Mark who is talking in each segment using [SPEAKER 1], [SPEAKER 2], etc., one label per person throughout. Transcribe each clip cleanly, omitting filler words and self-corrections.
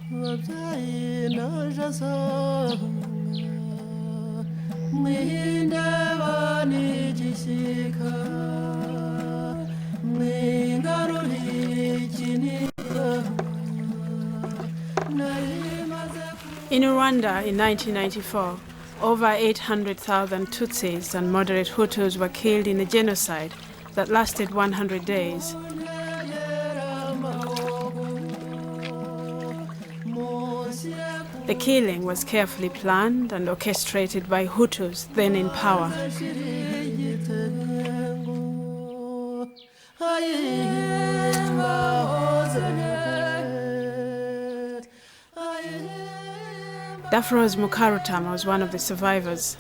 [SPEAKER 1] In Rwanda in 1994, over 800,000 Tutsis and moderate Hutus were killed in a genocide that lasted 100 days. The killing was carefully planned and orchestrated by Hutus then in power. Daphrose Mukarutam was one of the survivors.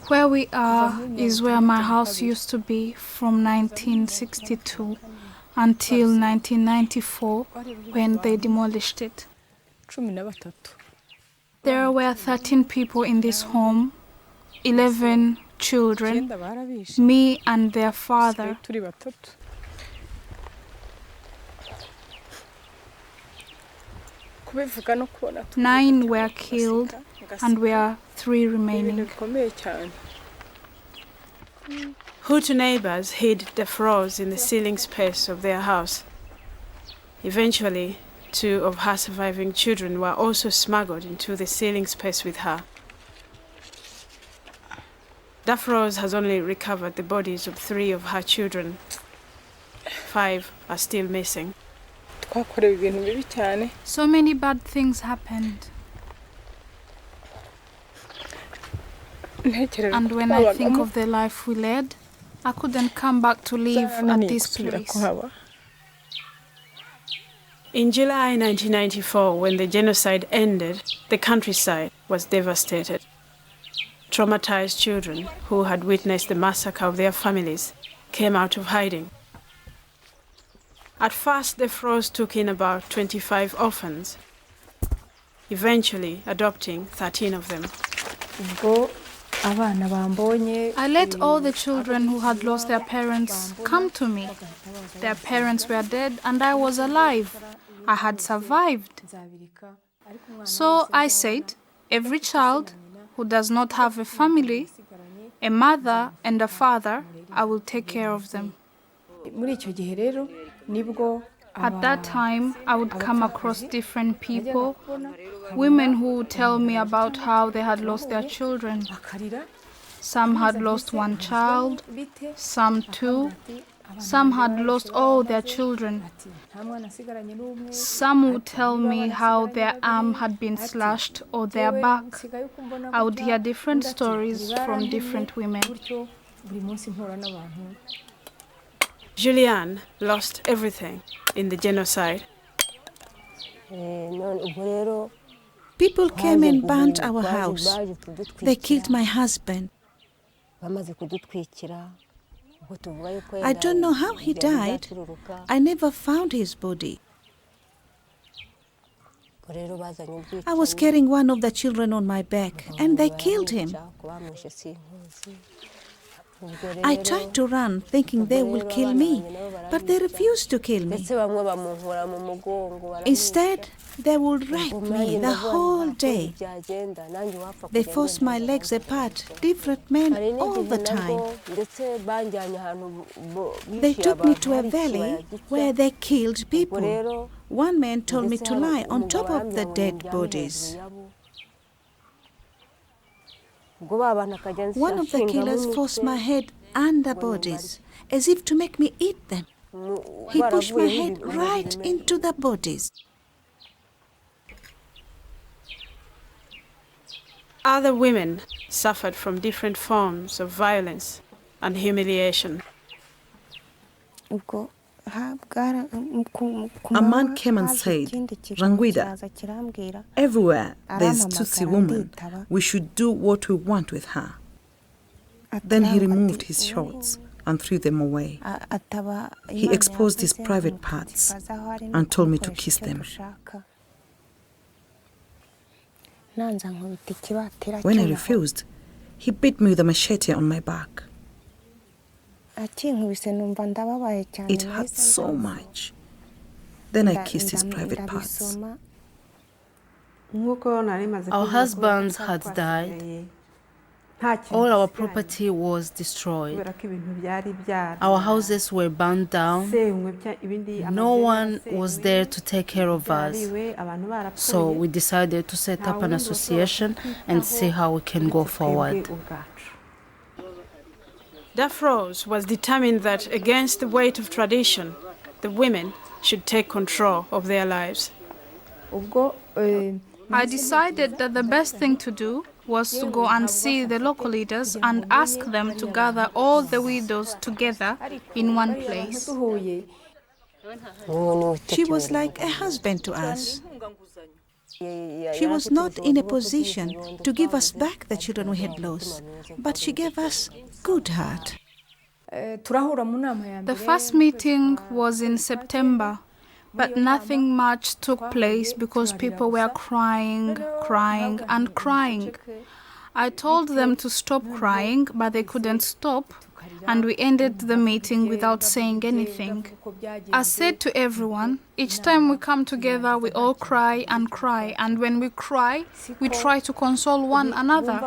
[SPEAKER 2] Where we are is where my house used to be from 1962 until 1994 when they demolished it. There were 13 people in this home, 11 children, me and their father. 9 were killed and we are 3 remaining.
[SPEAKER 1] Hutu neighbors hid Daphrose in the ceiling space of their house. Eventually, 2 of her surviving children were also smuggled into the ceiling space with her. Daphrose has only recovered the bodies of 3 of her children. 5 are still missing.
[SPEAKER 2] So many bad things happened. And when I think of the life we led, I couldn't come back to live at this place.
[SPEAKER 1] In July 1994, when the genocide ended, the countryside was devastated. Traumatized children who had witnessed the massacre of their families came out of hiding. At first, Daphrose took in about 25 orphans, eventually adopting 13 of them.
[SPEAKER 2] I let all the children who had lost their parents come to me. Their parents were dead and I was alive. I had survived. So I said, every child who does not have a family, a mother and a father, I will take care of them. At that time, I would come across different people, women who would tell me about how they had lost their children. Some had lost 1 child, some 2, some had lost all their children. Some would tell me how their arm had been slashed or their back. I would hear different stories from different women.
[SPEAKER 1] Julianne lost everything in the genocide.
[SPEAKER 3] People came and burnt our house. They killed my husband. I don't know how he died. I never found his body. I was carrying one of the children on my back and they killed him. I tried to run, thinking they will kill me, but they refused to kill me. Instead, they would rape me the whole day. They forced my legs apart, different men all the time. They took me to a valley where they killed people. One man told me to lie on top of the dead bodies. One of the killers forced my head under bodies, as if to make me eat them. He pushed my head right into the bodies.
[SPEAKER 1] Other women suffered from different forms of violence and humiliation.
[SPEAKER 4] A man came and said, Rwanda, everywhere there's Tutsi woman, we should do what we want with her. Then he removed his shorts and threw them away. He exposed his private parts and told me to kiss them. When I refused, he beat me with a machete on my back. It hurt so much. Then I kissed his private parts.
[SPEAKER 5] Our husbands had died. All our property was destroyed. Our houses were burned down. No one was there to take care of us. So we decided to set up an association and see how we can go forward.
[SPEAKER 1] Daphrose was determined that, against the weight of tradition, the women should take control of their lives.
[SPEAKER 2] I decided that the best thing to do was to go and see the local leaders and ask them to gather all the widows together in one place.
[SPEAKER 3] She was like a husband to us. She was not in a position to give us back the children we had lost, but she gave us good heart.
[SPEAKER 2] The first meeting was in September, but nothing much took place because people were crying, crying, and crying. I told them to stop crying, but they couldn't stop, and we ended the meeting without saying anything. I said to everyone, each time we come together, we all cry, and when we cry, we try to console one another.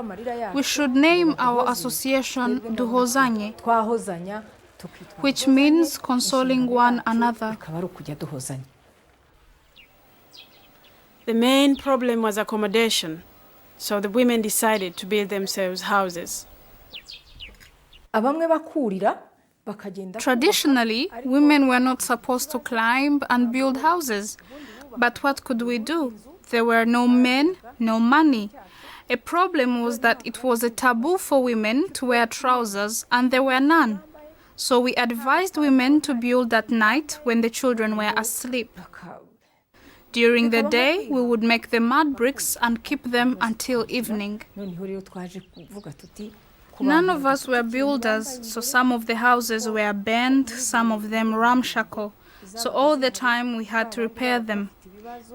[SPEAKER 2] We should name our association Duhozanye, which means consoling one another.
[SPEAKER 1] The main problem was accommodation, so the women decided to build themselves houses.
[SPEAKER 2] Traditionally, women were not supposed to climb and build houses. But what could we do? There were no men, no money. A problem was that it was a taboo for women to wear trousers, and there were none. So we advised women to build at night when the children were asleep. During the day, we would make the mud bricks and keep them until evening. None of us were builders, so some of the houses were bent, some of them ramshackle. So all the time we had to repair them.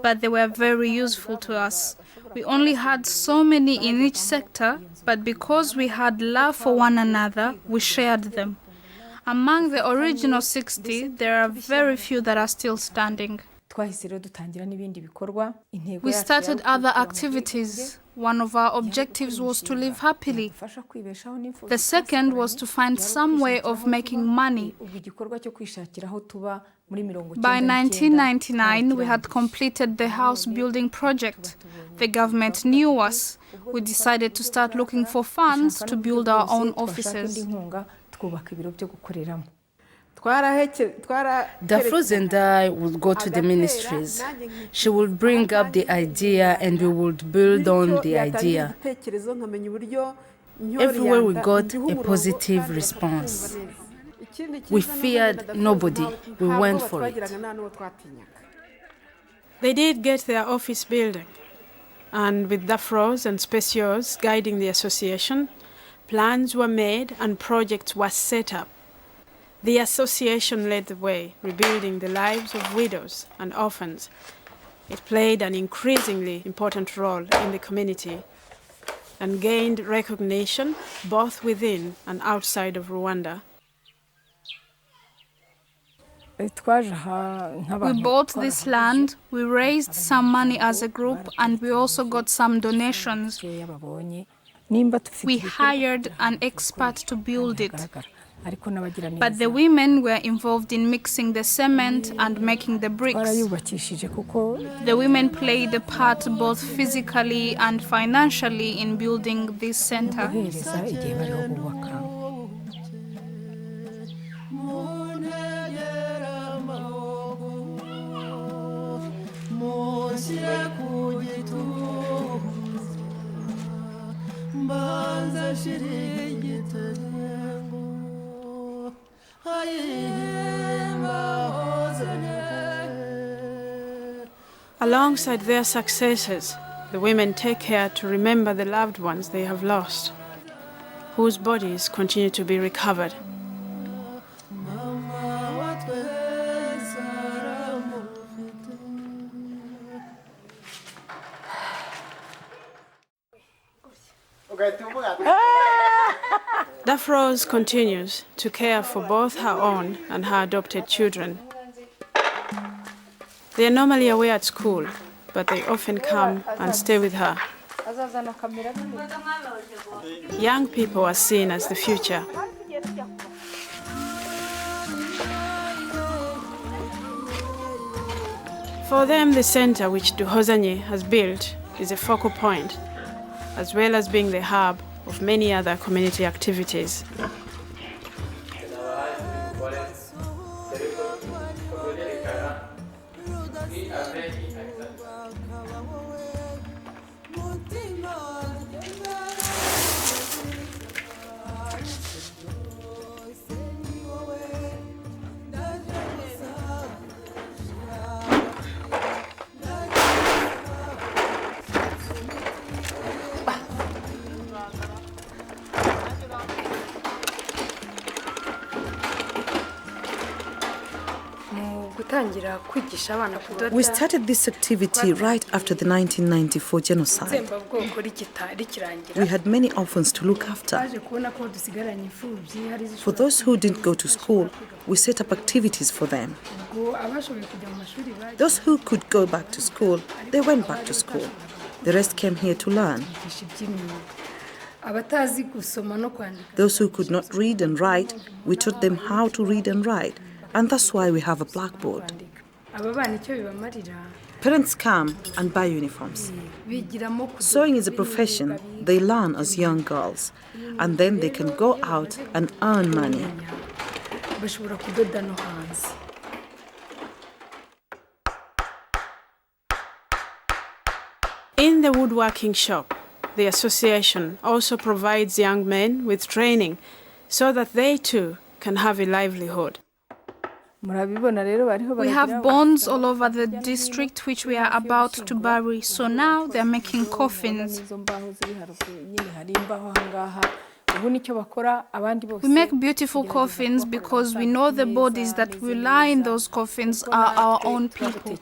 [SPEAKER 2] But they were very useful to us. We only had so many in each sector, but because we had love for one another, we shared them. Among the original 60, there are very few that are still standing. We started other activities. One of our objectives was to live happily. The second was to find some way of making money. By 1999, we had completed the house building project. The government knew us. We decided to start looking for funds to build our own offices.
[SPEAKER 5] Daphrose and I would go to the ministries. She would bring up the idea and we would build on the idea. Everywhere we got a positive response. We feared nobody. We went for it.
[SPEAKER 1] They did get their office building, and with Daphrose and Speciose guiding the association, plans were made and projects were set up. The association led the way, rebuilding the lives of widows and orphans. It played an increasingly important role in the community and gained recognition both within and outside of Rwanda.
[SPEAKER 2] We bought this land, we raised some money as a group, and we also got some donations. We hired an expert to build it. But the women were involved in mixing the cement and making the bricks. The women played a part both physically and financially in building this center.
[SPEAKER 1] Alongside their successes, the women take care to remember the loved ones they have lost, whose bodies continue to be recovered. Daphrose continues to care for both her own and her adopted children. They are normally away at school, but they often come and stay with her. Young people are seen as the future. For them, the center which Duhozanye has built is a focal point, as well as being the hub of many other community activities.
[SPEAKER 4] We started this activity right after the 1994 genocide. We had many orphans to look after. For those who didn't go to school, we set up activities for them. Those who could go back to school, they went back to school. The rest came here to learn. Those who could not read and write, we taught them how to read and write. And that's why we have a blackboard. Parents come and buy uniforms. Sewing is a profession they learn as young girls, and then they can go out and earn money.
[SPEAKER 1] In the woodworking shop, the association also provides young men with training so that they too can have a livelihood.
[SPEAKER 2] We have bones all over the district which we are about to bury, so now they are making coffins. We make beautiful coffins because we know the bodies that will lie in those coffins are our own people.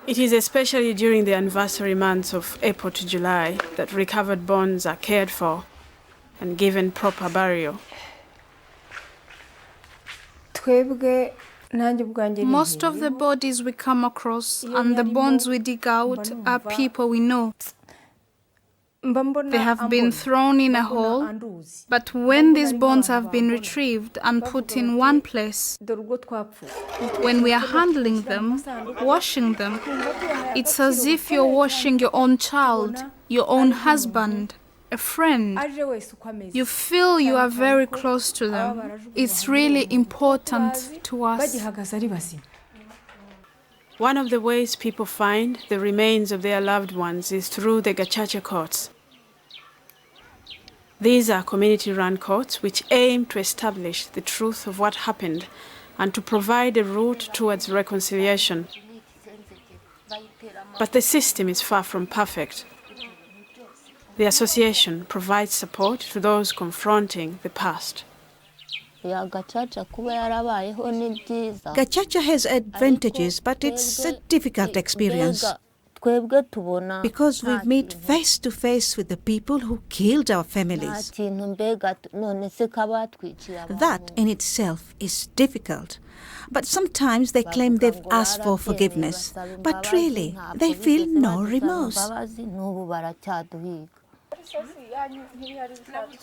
[SPEAKER 1] It is especially during the anniversary months of April to July that recovered bones are cared for and given proper burial.
[SPEAKER 2] Most of the bodies we come across and the bones we dig out are people we know. They have been thrown in a hole, but when these bones have been retrieved and put in one place, when we are handling them, washing them, it's as if you're washing your own child, your own husband, a friend. You feel you are very close to them. It's really important to us.
[SPEAKER 1] One of the ways people find the remains of their loved ones is through the Gacaca courts. These are community-run courts which aim to establish the truth of what happened and to provide a route towards reconciliation. But the system is far from perfect. The association provides support to those confronting the past.
[SPEAKER 3] Gacaca has advantages, but it's a difficult experience because we meet face to face with the people who killed our families. That in itself is difficult. But sometimes they claim they've asked for forgiveness, but really they feel no remorse.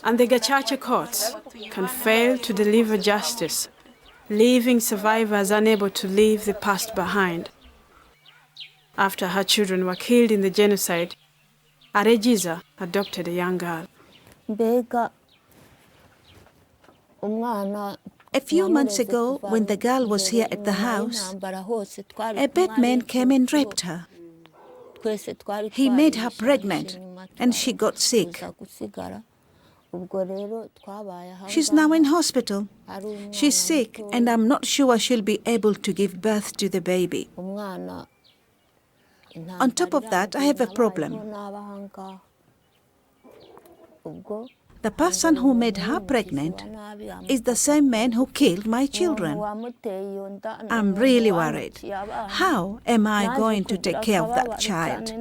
[SPEAKER 1] And the Gacaca courts can fail to deliver justice, leaving survivors unable to leave the past behind. After her children were killed in the genocide, Aregiza adopted a young girl.
[SPEAKER 3] A few months ago, when the girl was here at the house, a bad man came and raped her. He made her pregnant, and she got sick. She's now in hospital. She's sick, and I'm not sure she'll be able to give birth to the baby. On top of that, I have a problem. The person who made her pregnant is the same man who killed my children. I'm really worried. How am I going to take care of that child?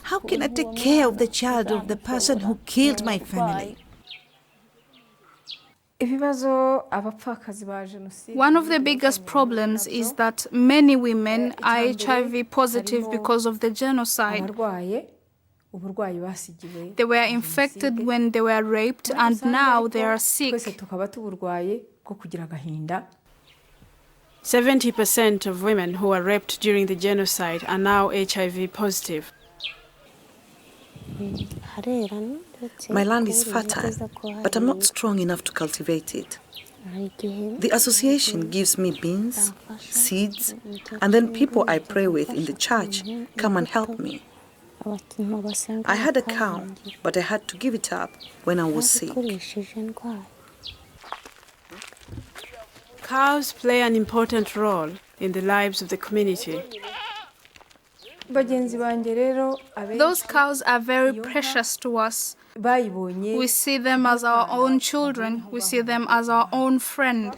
[SPEAKER 3] How can I take care of the child of the person who killed my family?
[SPEAKER 2] One of the biggest problems is that many women are HIV positive because of the genocide. They were infected when they were raped, and now they are sick.
[SPEAKER 1] 70% of women who were raped during the genocide are now HIV positive.
[SPEAKER 4] My land is fertile, but I'm not strong enough to cultivate it. The association gives me beans, seeds, and then people I pray with in the church come and help me. I had a cow, but I had to give it up when I was sick.
[SPEAKER 1] Cows play an important role in the lives of the community.
[SPEAKER 2] Those cows are very precious to us. We see them as our own children. We see them as our own friend.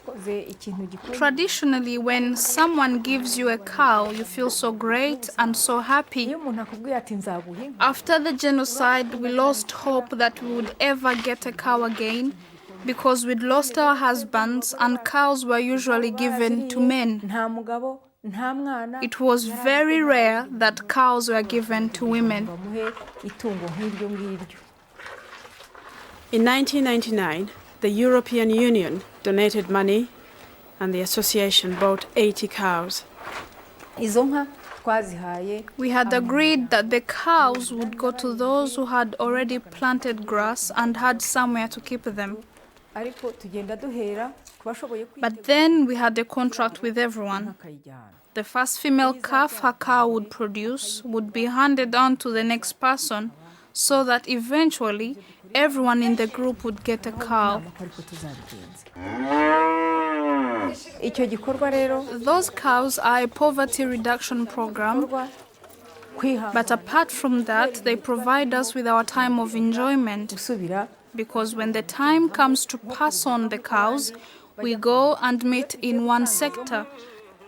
[SPEAKER 2] Traditionally, when someone gives you a cow, you feel so great and so happy. After the genocide, we lost hope that we would ever get a cow again because we'd lost our husbands and cows were usually given to men. It was very rare that cows were given to women.
[SPEAKER 1] In 1999, the European Union donated money and the association bought 80 cows.
[SPEAKER 2] We had agreed that the cows would go to those who had already planted grass and had somewhere to keep them. But then we had a contract with everyone. The first female calf her cow would produce would be handed on to the next person so that eventually everyone in the group would get a cow. Those cows are a poverty reduction program, but apart from that, they provide us with our time of enjoyment. Because when the time comes to pass on the cows, we go and meet in one sector.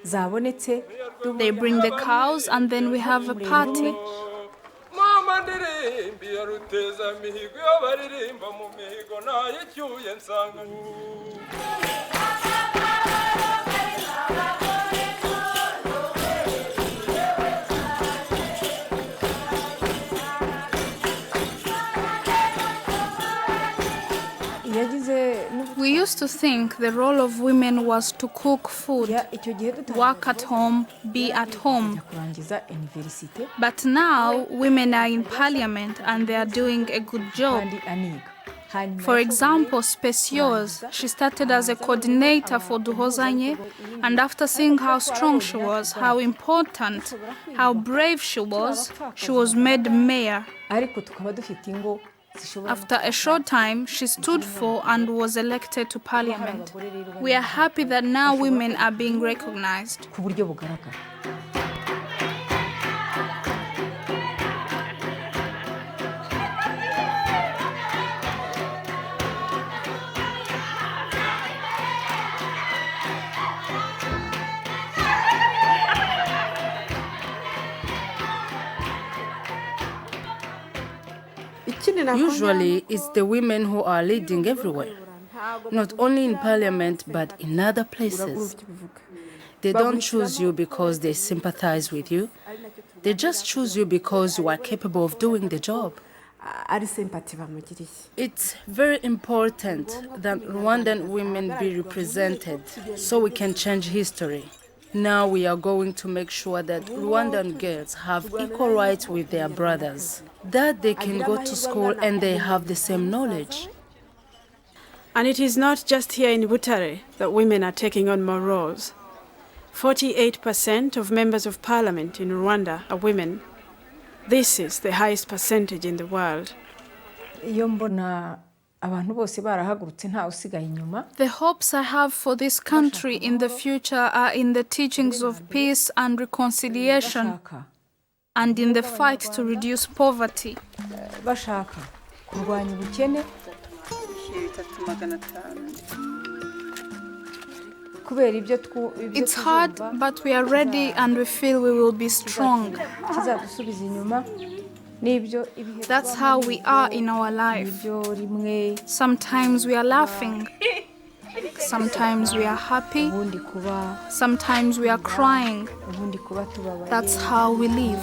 [SPEAKER 2] They bring the cows and then we have a party. We used to think the role of women was to cook food, work at home, be at home. But now women are in parliament and they are doing a good job. For example, Speciose, she started as a coordinator for Duhozanye, and after seeing how strong she was, how important, how brave she was made mayor. After a short time, she stood for and was elected to parliament. We are happy that now women are being recognized.
[SPEAKER 5] Usually, it's the women who are leading everywhere, not only in parliament, but in other places. They don't choose you because they sympathize with you. They just choose you because you are capable of doing the job. It's very important that Rwandan women be represented so we can change history. Now we are going to make sure that Rwandan girls have equal rights with their brothers, that they can go to school and they have the same knowledge.
[SPEAKER 1] And it is not just here in Butare that women are taking on more roles. 48% of members of parliament in Rwanda are women. This is the highest percentage in the world.
[SPEAKER 2] The hopes I have for this country in the future are in the teachings of peace and reconciliation, and in the fight to reduce poverty. It's hard, but we are ready and we feel we will be strong. That's how we are in our life. Sometimes we are laughing. Sometimes we are happy. Sometimes we are crying. That's how we live.